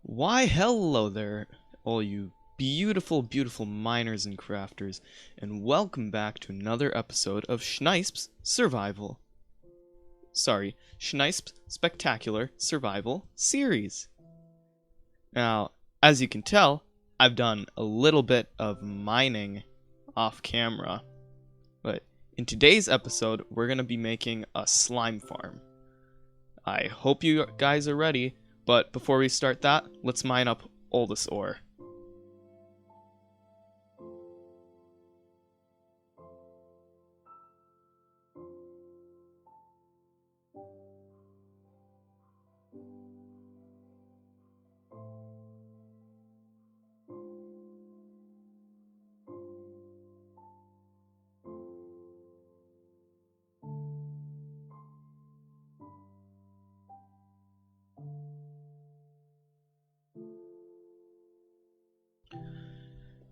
Why, hello there, all you beautiful, beautiful miners and crafters, and welcome back to another episode of Schneisp Survival. Sorry, Schneisp Spectacular Survival Series. Now, as you can tell, I've done a little bit of mining off camera, but in today's episode, we're going to be making a slime farm. I hope you guys are ready. But before we start that, let's mine up all this ore.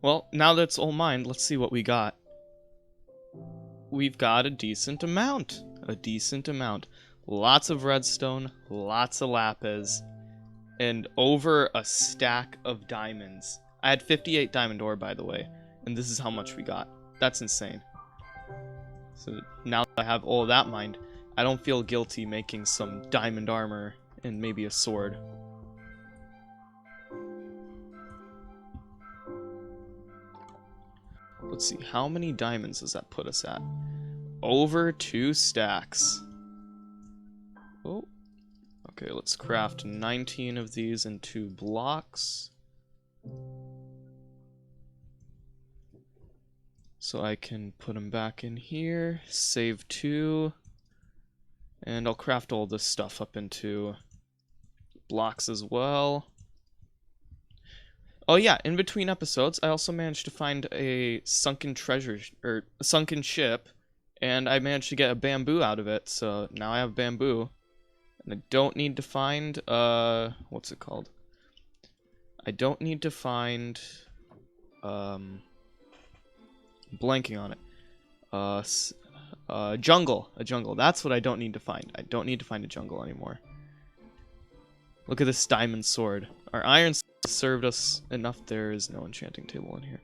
Well, now that it's all mined, let's see what we got. We've got a decent amount. Lots of redstone, lots of lapis, and over a stack of diamonds. I had 58 diamond ore, by the way, and this is how much we got. That's insane. So now that I have all that mined, I don't feel guilty making some diamond armor and maybe a sword. Let's see, how many diamonds does that put us at? Over 2 stacks. Oh, okay, let's craft 19 of these in 2 blocks. So I can put them back in here, save 2, and I'll craft all this stuff up into blocks as well. Oh yeah, in between episodes, I also managed to find a sunken treasure, or a sunken ship, and I managed to get a bamboo out of it, so now I have bamboo. And I don't need to find, what's it called? I don't need to find, blanking on it. A jungle, that's what I don't need to find. I don't need to find a jungle anymore. Look at this diamond sword. Our iron served us enough. There is no enchanting table in here.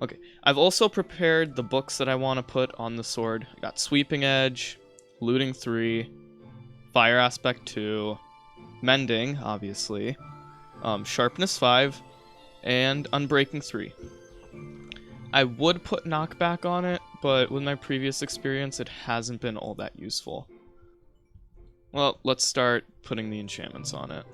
Okay, I've also prepared the books that I want to put on the sword. I got Sweeping Edge, Looting 3, Fire Aspect 2, Mending, obviously, Sharpness 5, and Unbreaking 3. I would put Knockback on it, but with my previous experience, it hasn't been all that useful. Well, let's start putting the enchantments on it.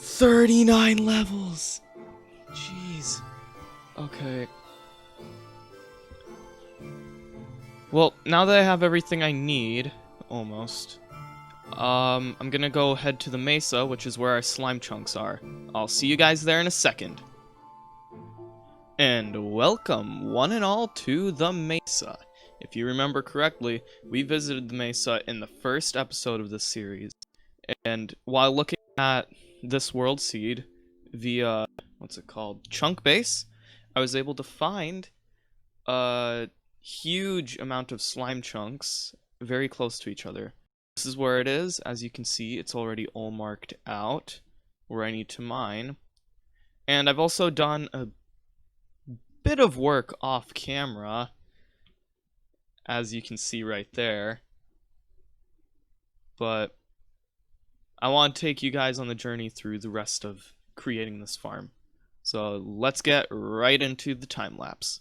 "39 levels! Jeez. Okay. Well, now that I have everything I need, almost, I'm gonna go head to the mesa, which is where our slime chunks are. I'll see you guys there in a second. And welcome, one and all, to the mesa. If you remember correctly, we visited the mesa in the first episode of this series. And while looking at this world seed via, what's it called, chunk base, I was able to find a huge amount of slime chunks very close to each other. This is where it is. As you can see, it's already all marked out where I need to mine. And I've also done a bit of work off camera, as you can see right there. But I want to take you guys on the journey through the rest of creating this farm. So let's get right into the time lapse.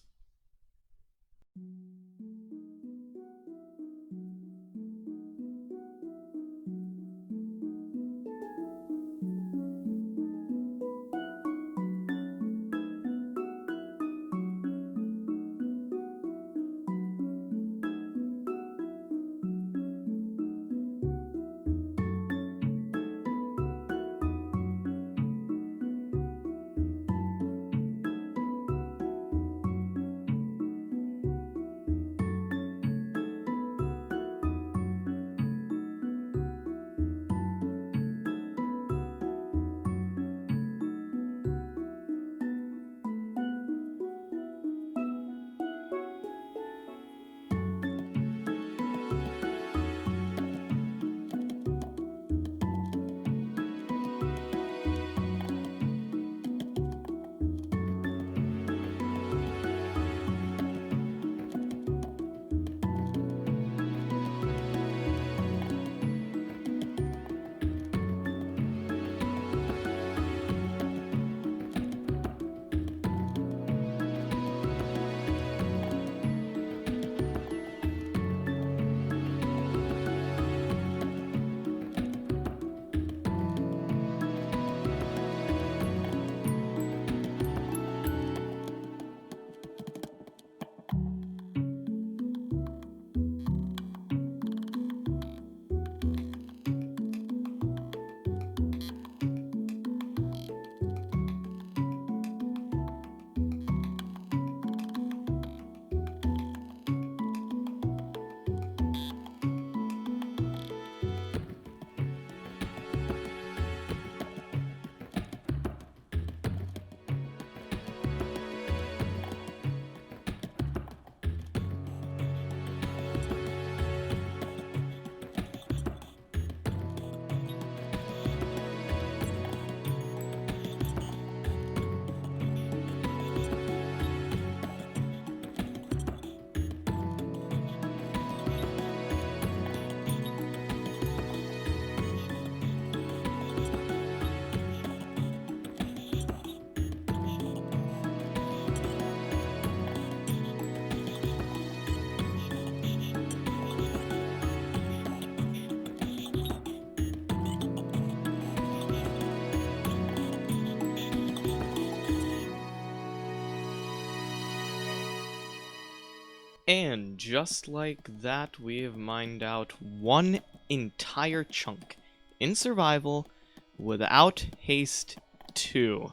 And just like that, we have mined out one entire chunk in survival without haste 2.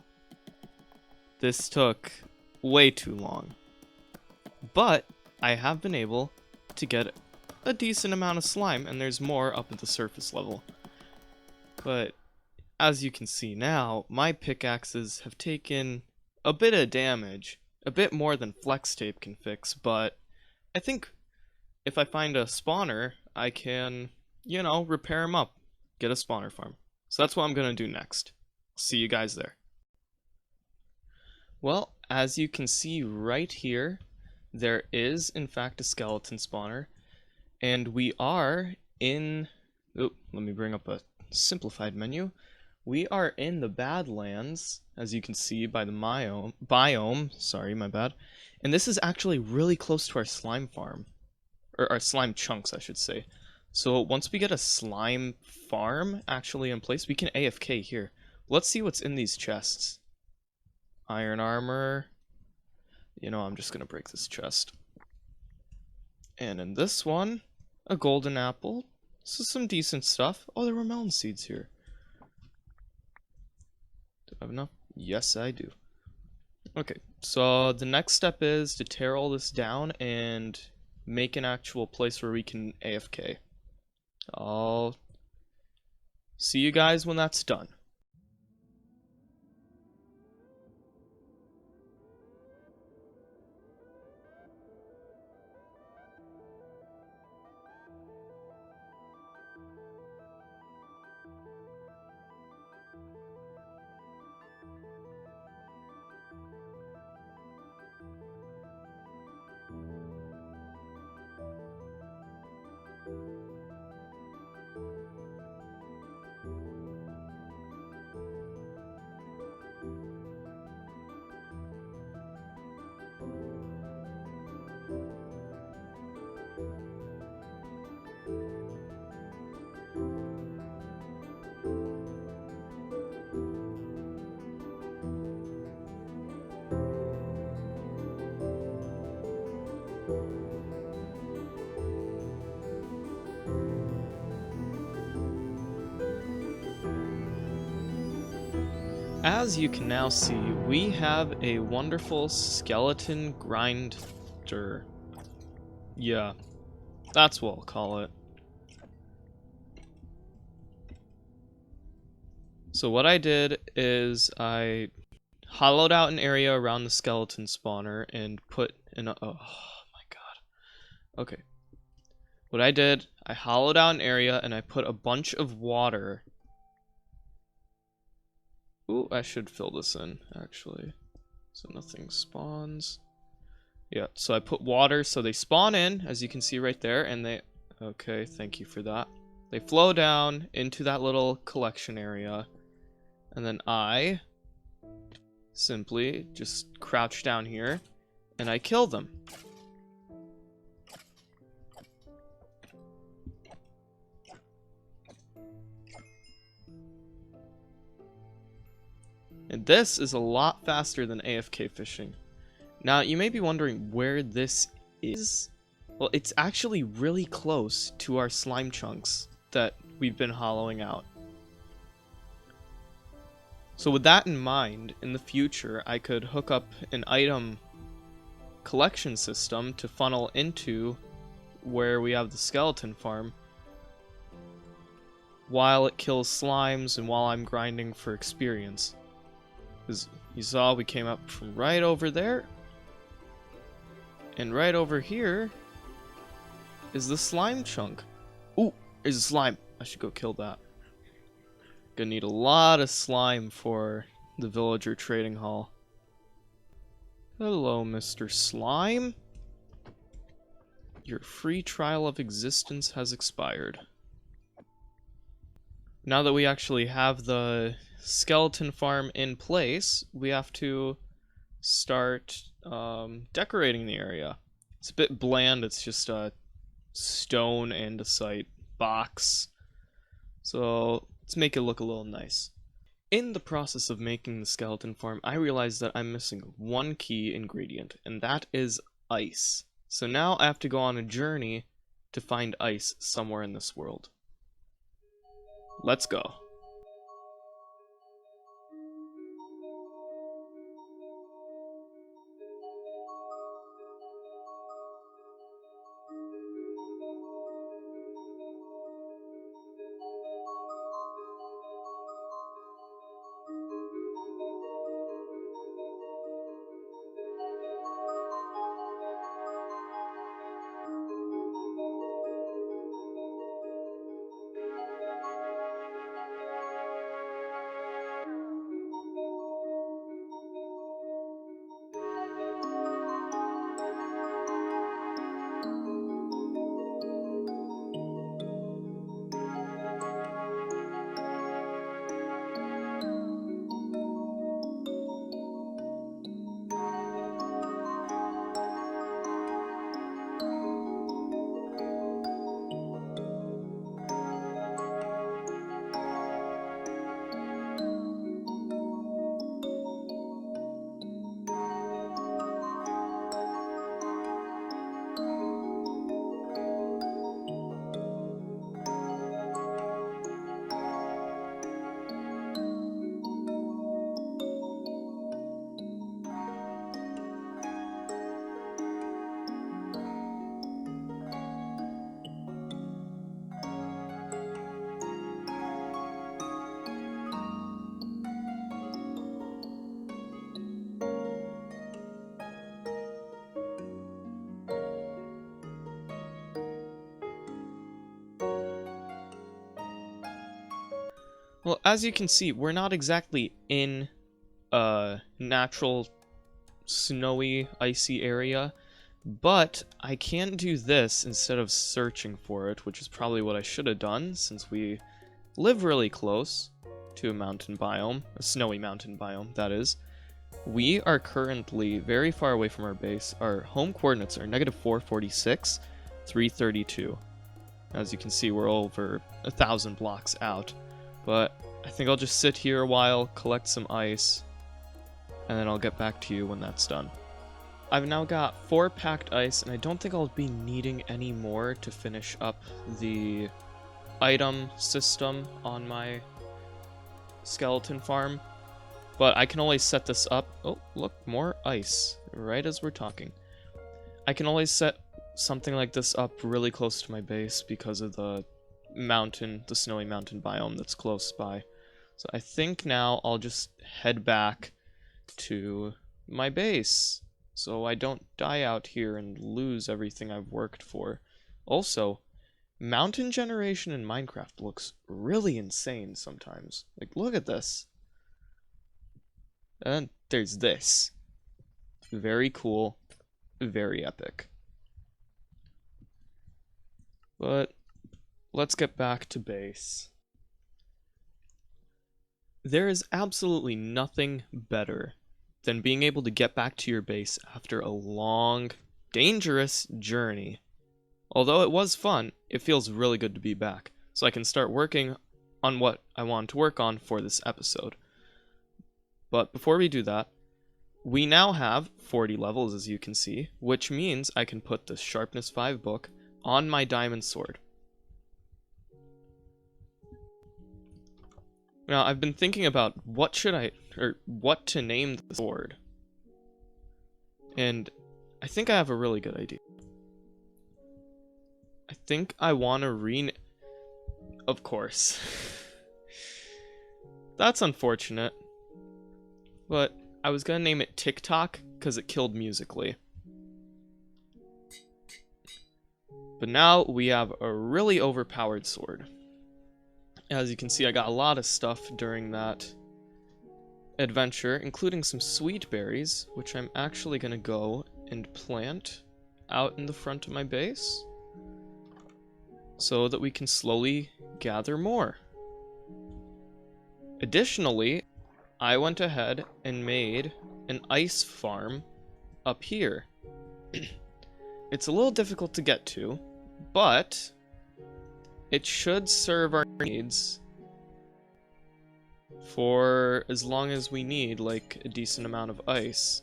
This took way too long, but I have been able to get a decent amount of slime, and there's more up at the surface level. But as you can see now, my pickaxes have taken a bit of damage, a bit more than flex tape can fix, but I think if I find a spawner, I can, repair them up, get a spawner farm. So that's what I'm going to do next. See you guys there. Well, as you can see right here, there is in fact a skeleton spawner, and we are in, let me bring up a simplified menu. We are in the Badlands, as you can see by the biome, sorry, my bad. And this is actually really close to our slime farm, or our slime chunks, I should say. So once we get a slime farm actually in place, we can AFK here. Let's see what's in these chests. Iron armor. I'm just gonna break this chest. And in this one, a golden apple. This is some decent stuff. Oh, there were melon seeds here. Do I have enough? Yes, I do. Okay, so the next step is to tear all this down and make an actual place where we can AFK. I'll see you guys when that's done. As you can now see, we have a wonderful skeleton grinder. Yeah, that's what we'll call it. So what I did is I hollowed out an area around the skeleton spawner and put in a... Oh my god. Okay. What I did, I hollowed out an area and I put a bunch of water. Ooh, I should fill this in, actually. So nothing spawns. Yeah, so I put water, so they spawn in, as you can see right there, and they... Okay, thank you for that. They flow down into that little collection area, and then I simply just crouch down here, and I kill them. And this is a lot faster than AFK fishing. Now, you may be wondering where this is. Well, it's actually really close to our slime chunks that we've been hollowing out. So with that in mind, in the future, I could hook up an item collection system to funnel into where we have the skeleton farm, while it kills slimes and while I'm grinding for experience. Because you saw we came up from right over there, and right over here is the slime chunk. Ooh, there's a slime. I should go kill that. Gonna need a lot of slime for the villager trading hall. Hello, Mr. Slime. Your free trial of existence has expired. Now that we actually have the skeleton farm in place, we have to start decorating the area. It's a bit bland, it's just a stone andesite box. So let's make it look a little nice. In the process of making the skeleton farm, I realized that I'm missing one key ingredient, and that is ice. So now I have to go on a journey to find ice somewhere in this world. Let's go. Well, as you can see, we're not exactly in a natural snowy, icy area, but I can do this instead of searching for it, which is probably what I should have done, since we live really close to a mountain biome, a snowy mountain biome, that is. We are currently very far away from our base. Our home coordinates are -446, 332. As you can see, we're over 1,000 blocks out. But I think I'll just sit here a while, collect some ice, and then I'll get back to you when that's done. I've now got 4 packed ice, and I don't think I'll be needing any more to finish up the item system on my skeleton farm. But I can always set this up. Oh, look, more ice, right as we're talking. I can always set something like this up really close to my base because of the snowy mountain biome that's close by. So I think now I'll just head back to my base so I don't die out here and lose everything I've worked for. Also, mountain generation in Minecraft looks really insane sometimes. Like, look at this. And there's this. Very cool, very epic. But let's get back to base. There is absolutely nothing better than being able to get back to your base after a long, dangerous journey. Although it was fun, it feels really good to be back, so I can start working on what I want to work on for this episode. But before we do that, we now have 40 levels, as you can see, which means I can put the Sharpness 5 book on my diamond sword. Now, I've been thinking about what to name the sword. And I think I have a really good idea. I think I want to Of course. That's unfortunate. But I was gonna name it TikTok because it killed musically. But now we have a really overpowered sword. As you can see, I got a lot of stuff during that adventure, including some sweet berries, which I'm actually gonna go and plant out in the front of my base so that we can slowly gather more. Additionally, I went ahead and made an ice farm up here. It's a little difficult to get to, but it should serve our needs for as long as we need, like, a decent amount of ice.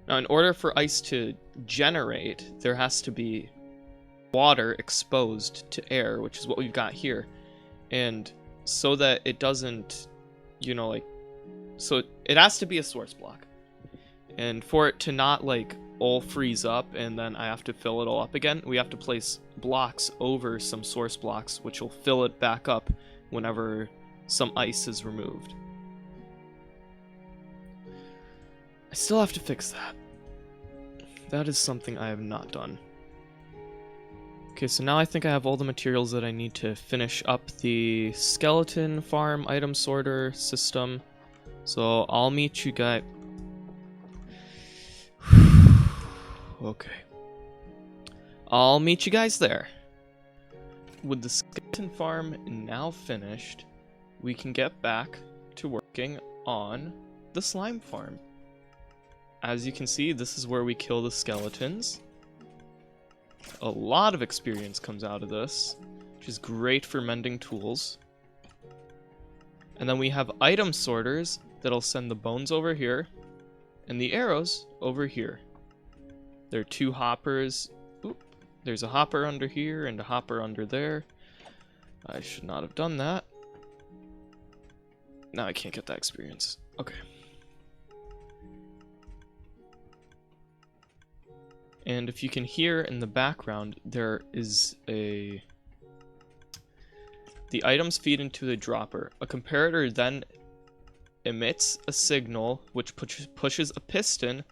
Now, in order for ice to generate, there has to be water exposed to air, which is what we've got here. And so that it doesn't, you know, like, so it has to be a source block. And for it to not, like, all freeze up and then I have to fill it all up again, we have to place blocks over some source blocks, which will fill it back up whenever some ice is removed. I still have to fix that. That is something I have not done. Okay, so now I think I have all the materials that I need to finish up the skeleton farm item sorter system. So I'll meet you guys. Okay. I'll meet you guys there. With the skeleton farm now finished, we can get back to working on the slime farm. As you can see, this is where we kill the skeletons. A lot of experience comes out of this, which is great for mending tools. And then we have item sorters that'll send the bones over here and the arrows over here. There are two hoppers. Oop, there's a hopper under here and a hopper under there. I should not have done that. Now I can't get that experience. Okay. And if you can hear in the background, there is the items feed into the dropper. A comparator then emits a signal which pushes a piston,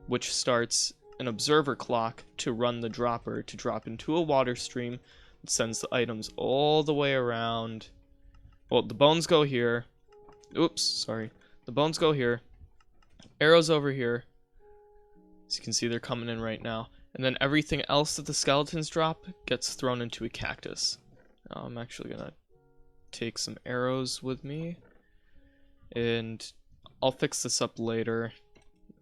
which starts an observer clock to run the dropper to drop into a water stream. It sends the items all the way around. Well, the bones go here. Oops, sorry. The bones go here. Arrows over here. As you can see, they're coming in right now. And then everything else that the skeletons drop gets thrown into a cactus. Now, I'm actually going to take some arrows with me. And I'll fix this up later.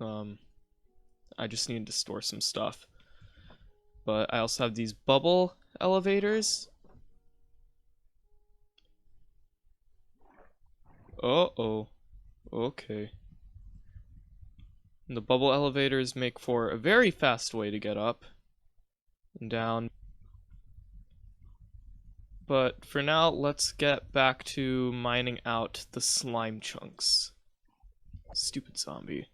I just need to store some stuff. But I also have these bubble elevators. Uh-oh. Okay. And the bubble elevators make for a very fast way to get up and down. But for now, let's get back to mining out the slime chunks. Stupid zombie.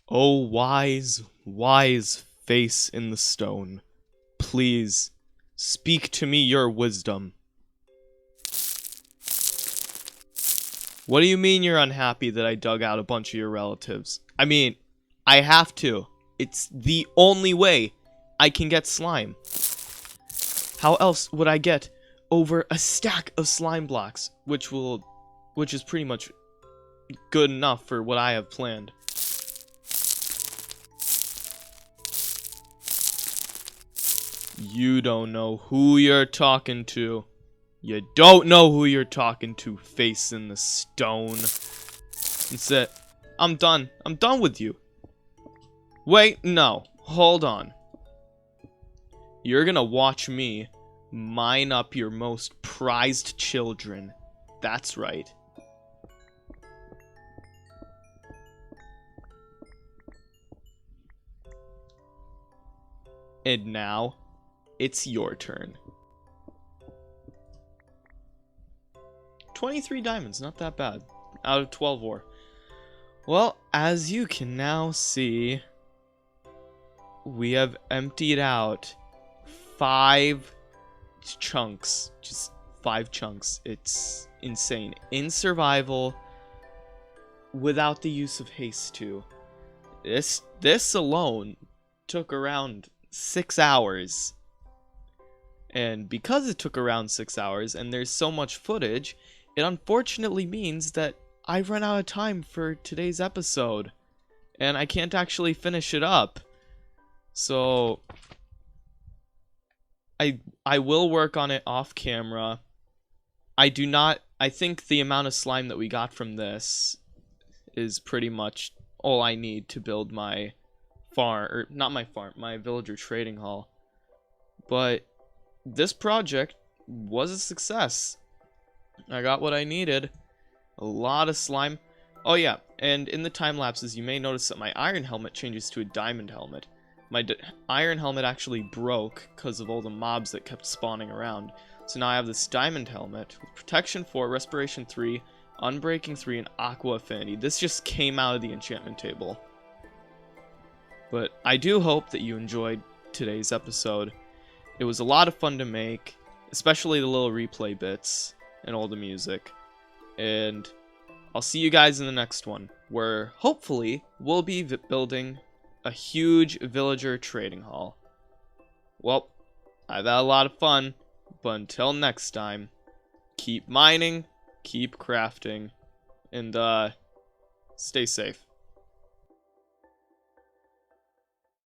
O wise, wise face in the stone, please speak to me your wisdom. What do you mean you're unhappy that I dug out a bunch of your relatives? I mean, I have to. It's the only way I can get slime. How else would I get over a stack of slime blocks, which is pretty much good enough for what I have planned. You don't know who you're talking to. You don't know who you're talking to, face in the stone. That's it. I'm done. I'm done with you. Wait, no. Hold on. You're gonna watch me mine up your most prized children. That's right. And now, it's your turn. 23 diamonds, not that bad. Out of 12 ore. Well, as you can now see, we have emptied out 5 chunks. Just 5 chunks. It's insane. In survival, without the use of haste too. This alone took around 6 hours. And because it took around 6 hours and there's so much footage, it unfortunately means that I've run out of time for today's episode. And I can't actually finish it up. So I will work on it off camera. I think the amount of slime that we got from this is pretty much all I need to build my farm, or not my farm, my villager trading hall. But this project was a success. I got what I needed. A lot of slime. Oh yeah, and in the time lapses you may notice that my iron helmet changes to a diamond helmet. My iron helmet actually broke because of all the mobs that kept spawning around. So now I have this diamond helmet with protection 4, respiration 3, unbreaking 3, and aqua affinity. This just came out of the enchantment table. But I do hope that you enjoyed today's episode. It was a lot of fun to make, especially the little replay bits and all the music. And I'll see you guys in the next one, where hopefully we'll be building a huge villager trading hall. Well, I've had a lot of fun, but until next time, keep mining, keep crafting, and stay safe.